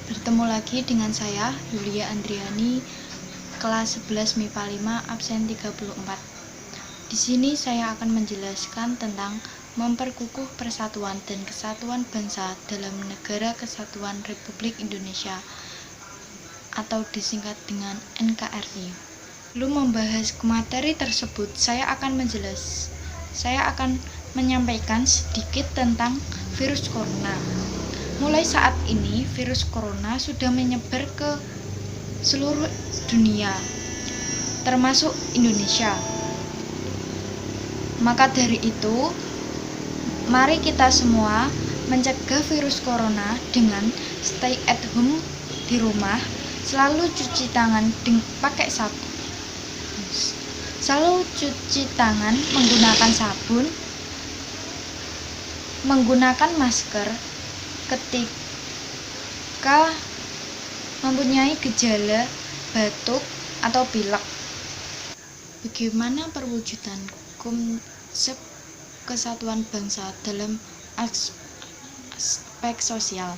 Bertemu lagi dengan saya, Yulia Andriani, kelas 11 MIPA 5, absen 34. Di sini saya akan menjelaskan tentang memperkukuh persatuan dan kesatuan bangsa dalam Negara Kesatuan Republik Indonesia atau disingkat dengan NKRI. Sebelum membahas materi tersebut, saya akan menyampaikan sedikit tentang virus corona. Mulai saat ini, virus corona sudah menyebar ke seluruh dunia, termasuk Indonesia. Maka dari itu, mari kita semua mencegah virus corona dengan stay at home di rumah, selalu cuci tangan pakai sabun. Selalu cuci tangan menggunakan sabun, menggunakan masker ketika mempunyai gejala batuk atau pilek. Bagaimana perwujudan konsep kesatuan bangsa dalam aspek sosial?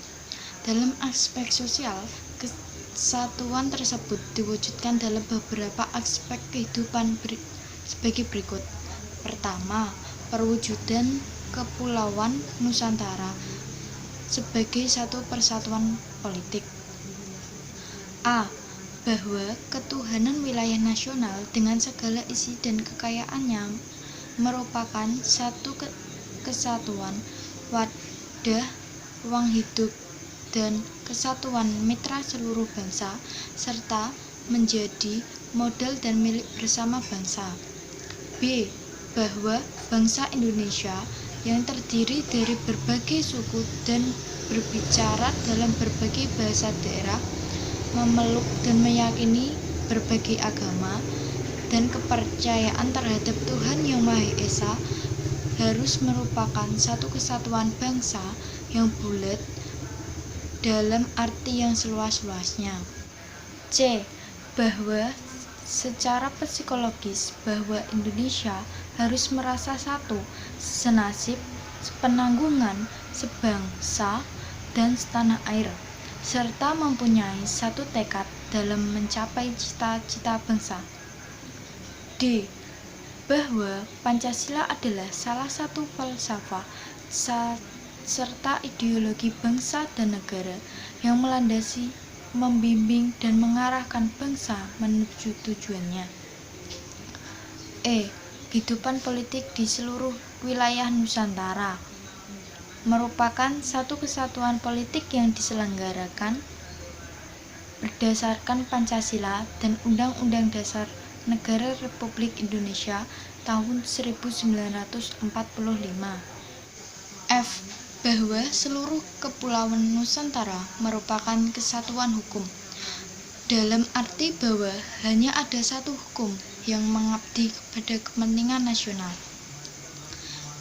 Dalam aspek sosial, kesatuan tersebut diwujudkan dalam beberapa aspek kehidupan sebagai berikut. Pertama, perwujudan Kepulauan Nusantara sebagai satu persatuan politik. A. Bahwa ketuhanan wilayah nasional dengan segala isi dan kekayaannya merupakan satu kesatuan wadah ruang hidup dan kesatuan mitra seluruh bangsa, serta menjadi modal dan milik bersama bangsa. B. Bahwa bangsa Indonesia yang terdiri dari berbagai suku dan berbicara dalam berbagai bahasa daerah, memeluk dan meyakini berbagai agama dan kepercayaan terhadap Tuhan Yang Maha Esa, harus merupakan satu kesatuan bangsa yang bulat dalam arti yang seluas-luasnya. C. Bahwa secara psikologis bahwa Indonesia harus merasa satu, senasib, sepenanggungan, sebangsa, dan setanah air, serta mempunyai satu tekad dalam mencapai cita-cita bangsa. D. Bahwa Pancasila adalah salah satu falsafah serta ideologi bangsa dan negara yang melandasi, membimbing, dan mengarahkan bangsa menuju tujuannya. E. Kehidupan politik di seluruh wilayah Nusantara merupakan satu kesatuan politik yang diselenggarakan berdasarkan Pancasila dan Undang-Undang Dasar Negara Republik Indonesia tahun 1945. F. Bahwa seluruh kepulauan Nusantara merupakan kesatuan hukum, dalam arti bahwa hanya ada satu hukum yang mengabdi kepada kepentingan nasional.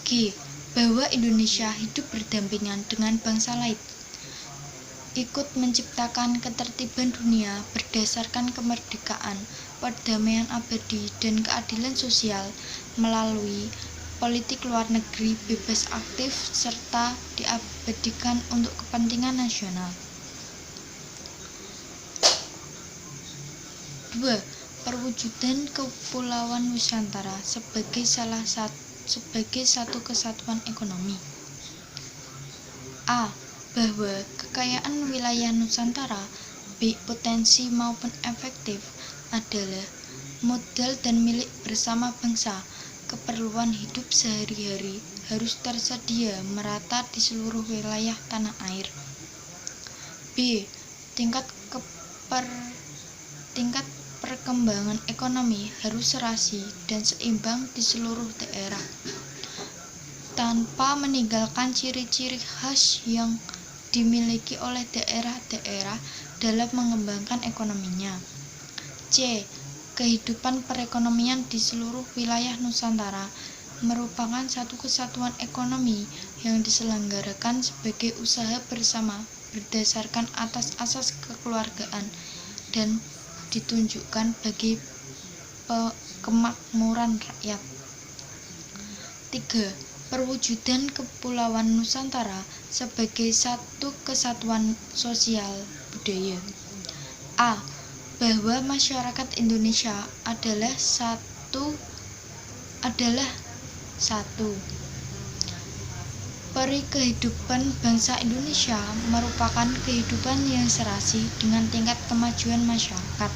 G. Bahwa Indonesia hidup berdampingan dengan bangsa lain, ikut menciptakan ketertiban dunia berdasarkan kemerdekaan, perdamaian abadi, dan keadilan sosial melalui politik luar negeri bebas aktif serta diabadikan untuk kepentingan nasional. 2. Perwujudan Kepulauan Nusantara sebagai satu kesatuan ekonomi. A. Bahwa kekayaan wilayah Nusantara, baik potensi maupun efektif, adalah modal dan milik bersama bangsa. Keperluan hidup sehari-hari harus tersedia merata di seluruh wilayah tanah air. B. Tingkat perkembangan ekonomi harus serasi dan seimbang di seluruh daerah, tanpa meninggalkan ciri-ciri khas yang dimiliki oleh daerah-daerah dalam mengembangkan ekonominya. C. Kehidupan perekonomian di seluruh wilayah Nusantara merupakan satu kesatuan ekonomi yang diselenggarakan sebagai usaha bersama berdasarkan atas asas kekeluargaan dan ditunjukkan bagi kemakmuran rakyat. 3. Perwujudan Kepulauan Nusantara sebagai satu kesatuan sosial budaya. A. Bahwa masyarakat Indonesia adalah satu peri kehidupan bangsa Indonesia merupakan kehidupan yang serasi dengan tingkat kemajuan masyarakat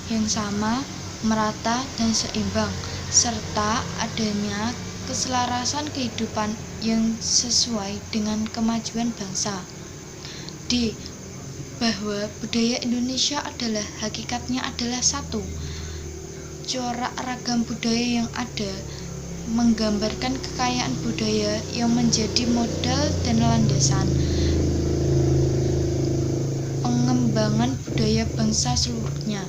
yang sama, merata, dan seimbang, serta adanya keselarasan kehidupan yang sesuai dengan kemajuan bangsa. D. Bahwa budaya Indonesia hakikatnya adalah satu. Corak ragam budaya yang ada menggambarkan kekayaan budaya yang menjadi modal dan landasan pengembangan budaya bangsa seluruhnya,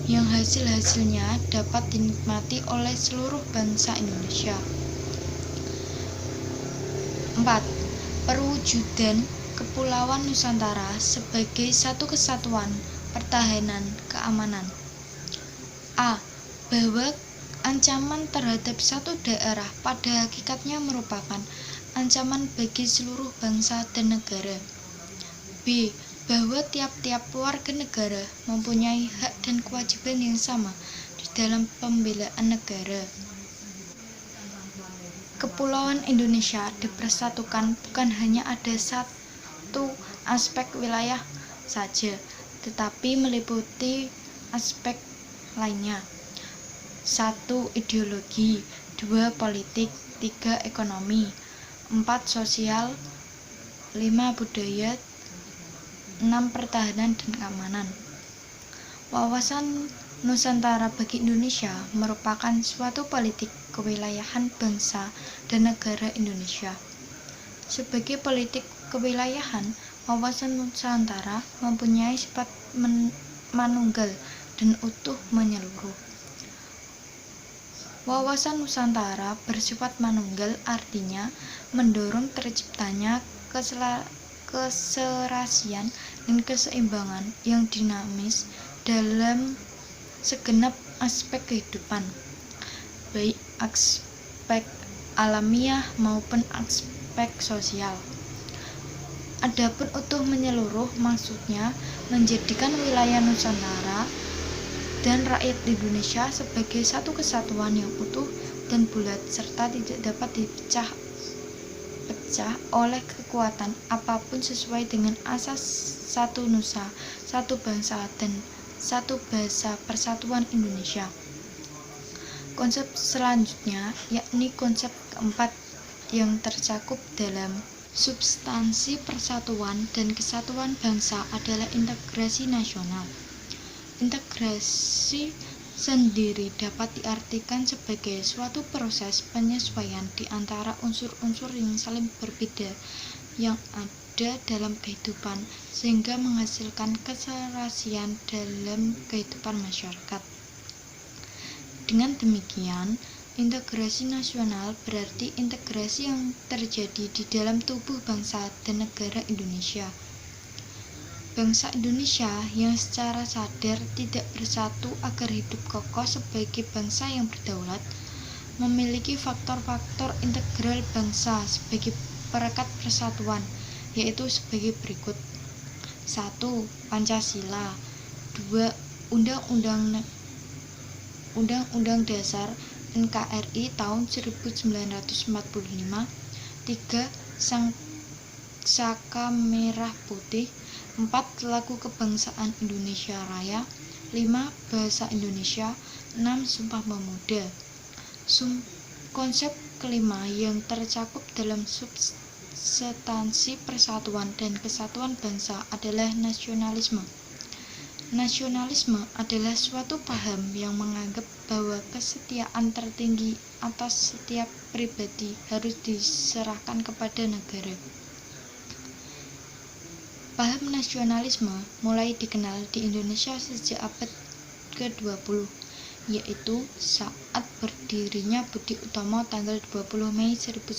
yang hasil-hasilnya dapat dinikmati oleh seluruh bangsa Indonesia. 4. Perwujudan Kepulauan Nusantara sebagai satu kesatuan pertahanan keamanan. A. Bahwa ancaman terhadap satu daerah pada hakikatnya merupakan ancaman bagi seluruh bangsa dan negara. B. Bahwa tiap-tiap warga negara mempunyai hak dan kewajiban yang sama di dalam pembelaan negara. Kepulauan Indonesia dipersatukan bukan hanya ada satu aspek wilayah saja, tetapi meliputi aspek lainnya. 1. Ideologi, 2. Politik, 3. Ekonomi, 4. Sosial, 5. Budaya, 6. Pertahanan dan keamanan. Wawasan Nusantara bagi Indonesia merupakan suatu politik kewilayahan bangsa dan negara Indonesia. Sebagai politik kewilayahan, wawasan Nusantara mempunyai sifat manunggal dan utuh menyeluruh. Wawasan Nusantara bersifat manunggal artinya mendorong terciptanya keserasian dan keseimbangan yang dinamis dalam segenap aspek kehidupan, baik aspek alamiah maupun aspek sosial. Adapun utuh menyeluruh maksudnya menjadikan wilayah Nusantara dan rakyat Indonesia sebagai satu kesatuan yang utuh dan bulat serta tidak dapat dipecah oleh kekuatan apapun sesuai dengan asas satu nusa, satu bangsa, dan satu bahasa persatuan Indonesia. Konsep selanjutnya yakni konsep keempat yang tercakup dalam substansi persatuan dan kesatuan bangsa adalah integrasi nasional. Integrasi sendiri dapat diartikan sebagai suatu proses penyesuaian di antara unsur-unsur yang saling berbeda yang ada dalam kehidupan sehingga menghasilkan keserasian dalam kehidupan masyarakat. Dengan demikian, integrasi nasional berarti integrasi yang terjadi di dalam tubuh bangsa dan negara Indonesia. Bangsa Indonesia yang secara sadar tidak bersatu agar hidup kokoh sebagai bangsa yang berdaulat, memiliki faktor-faktor integral bangsa sebagai perekat persatuan, yaitu sebagai berikut. 1. Pancasila. 2. Undang-Undang Dasar NKRI tahun 1945. 3. Saka Merah Putih. 4. Lagu Kebangsaan Indonesia Raya. 5. Bahasa Indonesia. 6. Sumpah Pemuda. Konsep kelima yang tercakup dalam substansi persatuan dan kesatuan bangsa adalah nasionalisme. Nasionalisme adalah suatu paham yang menganggap bahwa kesetiaan tertinggi atas setiap pribadi harus diserahkan kepada negara. Paham nasionalisme mulai dikenal di Indonesia sejak abad ke-20, yaitu saat berdirinya Budi Utomo tanggal 20 Mei 1908.